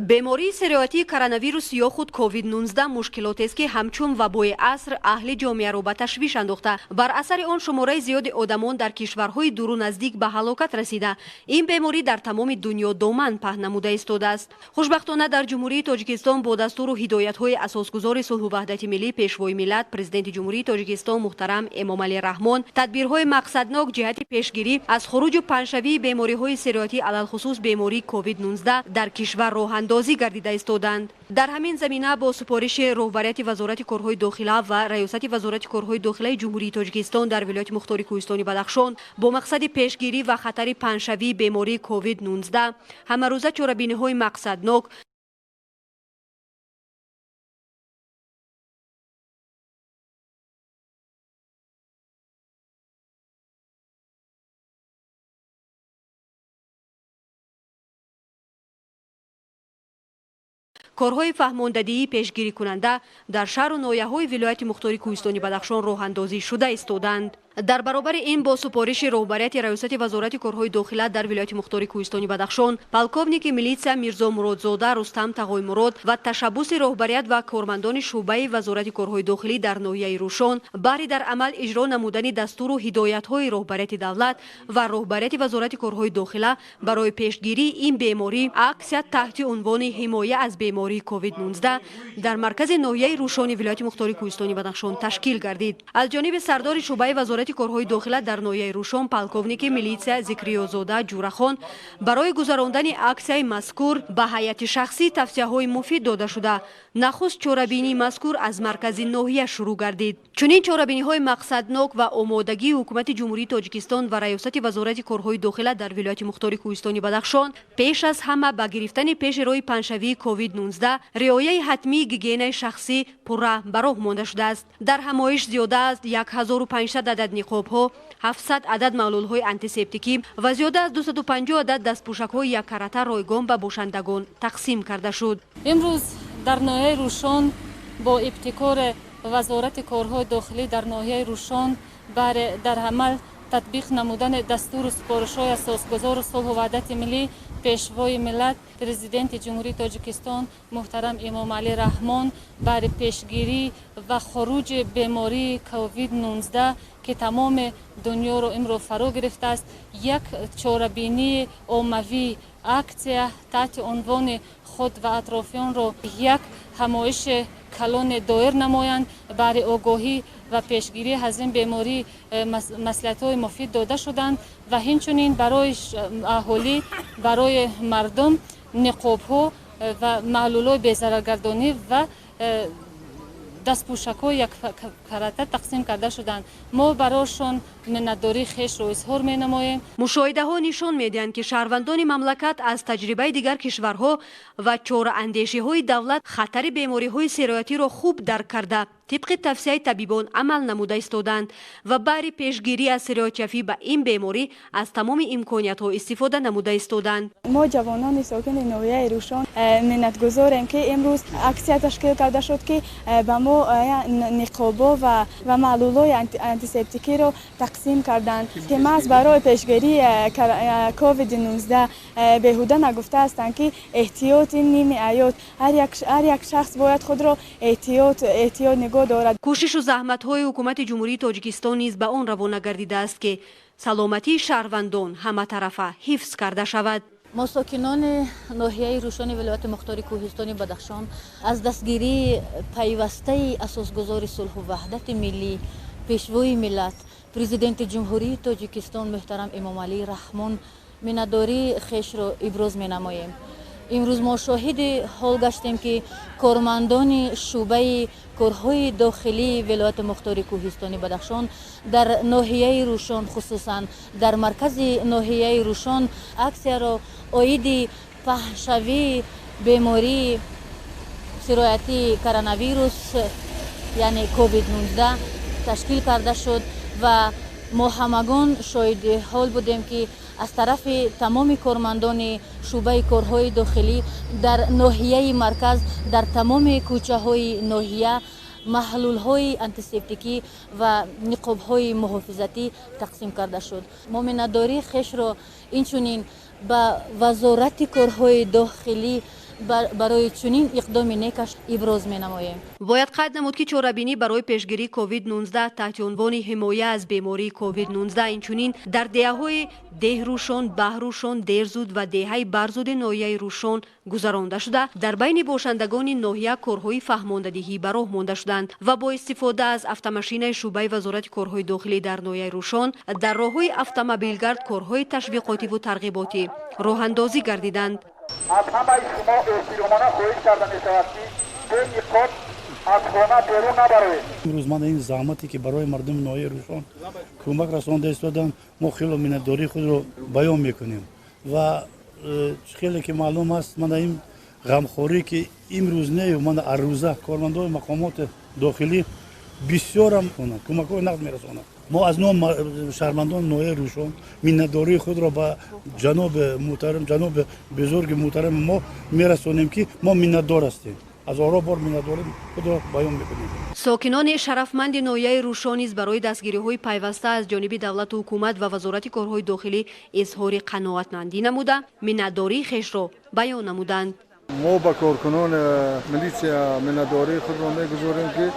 бемории сироятии коронавирус ё худ COVID-19 мушкилотест ки ҳамчун вабои аср аҳли ҷомеаро ба ташвиш андохта. Бар асари он шумораи зиёди одамон дар кишварҳои дуру наздик ба ҳалокат расида. Ин беморӣ дар тамоми дунё доман паҳн намуда истодааст. хушбахтона дар ҷумҳурии Тоҷикистон бо дастуру ҳидоятҳои асосгузори сулҳу ваҳдати миллӣ пешвои миллат президенти ҷумҳурии Тоҷикистон муҳтарам Эмомалӣ Раҳмон тадбирҳои мақсаднок ҷиҳати пешгирӣ аз хуруҷу паншавии бемориҳои сироятӣ алалхусус бемории COVID-19 дар кишвар роҳандозӣ гардида истоданд. дар ҳамин замина бо супориши роҳбарияти вазорати корҳои дохила ва раёсати вазорати корҳои дохилаи ҷумҳурии Тоҷикистон дар вилояти мухтори Кӯҳистони Бадахшон бо мақсади пешгирӣ ва хатари паншавии бемории COVID-19 ҳамарӯза чорабиниҳои мақсаднок корҳои фаҳмондадии пешгирикунанда дар шаҳру ноҳияҳои вилояти мухтори Кӯҳистони Бадахшон роҳандозӣ шуда истоданд. дар баробари ин бо супориши роҳбарияти раёсати вазорати корҳои дохила дар вилояти мухтори Кӯҳистони Бадахшон полковники милитсия Мирзо Муродзода Рустам Тағоймурод ва ташаббуси роҳбарият ва кормандони шуъбаи вазорати корҳои дохилӣ дар ноҳияи Рушон баҳри дар амал иҷро намудани дастуру ҳидоятҳои роҳбарияти давлат ва роҳбарияти вазорати корҳои дохила барои пешгирии ин беморӣ аксия таҳти унвони ҳимоя аз бемории COVID-19 дар маркази ноҳияи Рушони вилояти мухтори Кӯҳистони Бадахшон ташкил гардид. аз ҷониби сардори шуъбаи вазорати корҳои дохила дар ноҳияи Рушон полковники милитсия Зикриёзода Ҷурахон барои гузарондани аксияи мазкур ба ҳайати шахсӣ тавсияҳои муфид дода шуда нахуст чорабинии мазкур аз маркази ноҳия шурӯъ гардид. чунин чорабиниҳои мақсаднок ва омодагии ҳукумати ҷумҳурии Тоҷикистон ва раёсати вазорати корҳои дохила дар вилояти мухтори Кӯҳистони Бадахшон пеш аз ҳама ба гирифтани пеши роҳи паншавии COVID-19 риояи ҳатмии гигиенаи шахсӣ пурра ба роҳ монда шудааст. дар ҳамоиш зиёда аз 1500 адад ниқобҳо, 700 адад маълулҳои антисептикӣ ва зиёда аз 250 адад дастпӯшакҳои яккаратта ройгон ба бошандагон тақсим карда шуд. имрӯз дар ноҳияи Рушон бо ибтикори вазорати корҳои дохилӣ дар ноҳияи Рушон дар амал татбиқ намудани дастуру супоришҳои асосгузору сулҳу ваҳдати миллӣ пешвои миллат президенти ҷумҳурии Тоҷикистон муҳтарам Эмомалӣ Раҳмон бари пешгирӣ ва хуруҷи бемории COVID-19 ки тамоми дунёро имро фаро гирифтааст як чорабинии оммавии аксия таҳти унвони худ ва атрофиёнро як ҳамоиши калоне доир намоянд бари огоҳӣ ва пешгирӣ аз ин беморӣ маслиҳатҳои муфид дода шуданд ва инчунин барои аҳолӣ барои мардум ниқобҳо ва маълулҳои безараргардонӣ ва дастпӯшакҳои яккаратта тақсим карда шуданд. мо барошон миннатдории хешро изҳор менамоем. мушоҳидаҳо нишон медиҳанд ки шаҳрвандони мамлакат аз таҷрибаи дигар кишварҳо ва чораандешиҳои давлат хатари бемориҳои сироятиро хуб дарк карда тибқи тавсияи табибон амал намуда истоданд ва баҳри пешгирӣ аз сироятяфӣ ба ин беморӣ аз тамоми имкониятҳо истифода намуда истоданд. мо ҷавонони сокини ноҳияи Рушон миннатгузорем ки имрӯз аксия ташкил карда шуд ки ба мо ниқобо ва маълулҳои антисептикиро тақсим карданд ки маҳз барои пешгирии COVID-19 беҳуда нагуфта ҳастанд ки эҳтиёти ними ҳаёт ҳар як шахс бояд худро эҳтиёт нигоҳ дорад. кӯшишу заҳматҳои ҳукумати ҷумҳурии Тоҷикистон низ ба он равона гардидааст ки саломатии шаҳрвандон ҳаматарафа ҳифз карда шавад. мо сокинони ноҳияи Рушони вилояти мухтори Кӯҳистони Бадахшон аз дастгирии пайвастаи асосгузори сулҳу ваҳдати миллӣ пешвои миллат президенти ҷумҳурии Тоҷикистон муҳтарам Эмомалӣ Раҳмон миннатдории хешро иброз менамоем. имрӯз мо шоҳиди ҳол гаштем ки кормандони шуъбаи корҳои дохилии вилояти мухтори Кӯҳистони Бадахшон дар ноҳияи Рушон хусусан дар маркази ноҳияи Рушон аксияро оиди паҳншавии бемории сироятии коронавирус яъне COVID-19 ташкил карда шуд ва мо ҳамагон шоҳиди ҳол будем ки аз тарафи тамоми кормандони шуъбаи корҳои дохилӣ дар ноҳияи марказ дар тамоми кӯчаҳои ноҳия маҳлулҳои антисептикӣ ва ниқобҳои муҳофизатӣ тақсим карда шуд. мо миннатдории хешро инчунин ба вазорати корҳои дохилӣ برای چنین اقدام نیکش ابراز می‌نماییم. باید قید نمود که چاره‌بینی برای پیشگیری کووید 19 تحت عنوان حمایت از بیماری کووید 19 اینچنین در دهه‌های ده روشن، بهروشن، دیرزود و دهه برزود ناحیه روشن گذرانده شده. در بین باشندگان ناحیه کارهای فهماندهی به راه مانده شدند و با استفاده از افت-ماشین شعبه وزارت کارهای داخلی در ناحیه روشن در راه‌های افت-موبیلگرد کارهای تشویقاتی و ترغیباتی راه اندازی گردیدند. از همه شما احترامانه خواهش کرده می‌شود که این خود از خانه بیرون نبرید. امروز من این زحمتی که برای مردم ناحیه روشن کمک رسانده ایستادم، ما خیلی منتداری خود رو بیان میکنیم و خیلی که معلوم است من این غمخوری که امروز نه من هر روزه کارمندان مقامات داخلی بسیار هم کمک های نقد میرسانم. ما از نام شهروندان ناحیه روشن منتداری خود را به جناب محترم، جناب بزرگ محترم ما میرسانیم که ما منتدار هستیم. از آرا بار منتداری خود را بیان میکنیم. ساکنان شرفمند ناحیه روشن نیز برای دستگیری‌های پیوسته از جانب دولت و حکومت و وزارت کارهای داخلی اظهار قناعتمندی نموده منتداری خویش را بیان نمودند. ما با کارکنان میلیشیا منتداری خود را میگذاریم که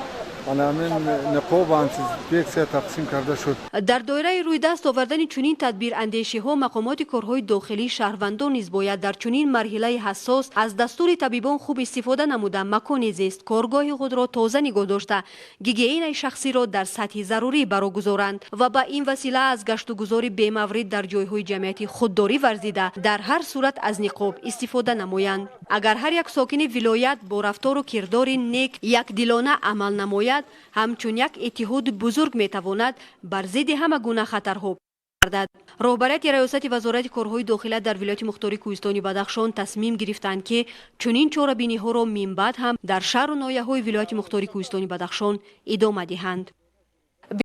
علامه نقاب انتیزیک تقسیم کرده شد. در دایره روی دست آوردن چنین تدبیر اندیشی ها مقامات کارهای داخلی شهروندان نیز باید در چنین مرحله حساس از دستور طبیبان خوب استفاده نموده مکان زیست کارگاه خود را تازه نگاه داشته گیگین شخصی را در سطح ضروری برگزارند و با این وسیله از گشت و گذار بی‌مورد در جایهای جمعیتی خودداری ورزیده در هر صورت از نقاب استفاده نمایند. اگر هر یک ساکن ولایت با رفتار و کردار نیک یک دلانه عمل نماید همچون یک اتحاد بزرگ میتواند بر ضد همه گونه خطرها گردد. رهبریت ریاست وزارت کارهای داخلی در ولایت مختار کوهستانی بدخشان تصمیم گرفتند که چنین چاره‌بینی ها را من بعد هم در شهر و ناحیه‌های ولایت مختار کوهستانی بدخشان ادامه دهند.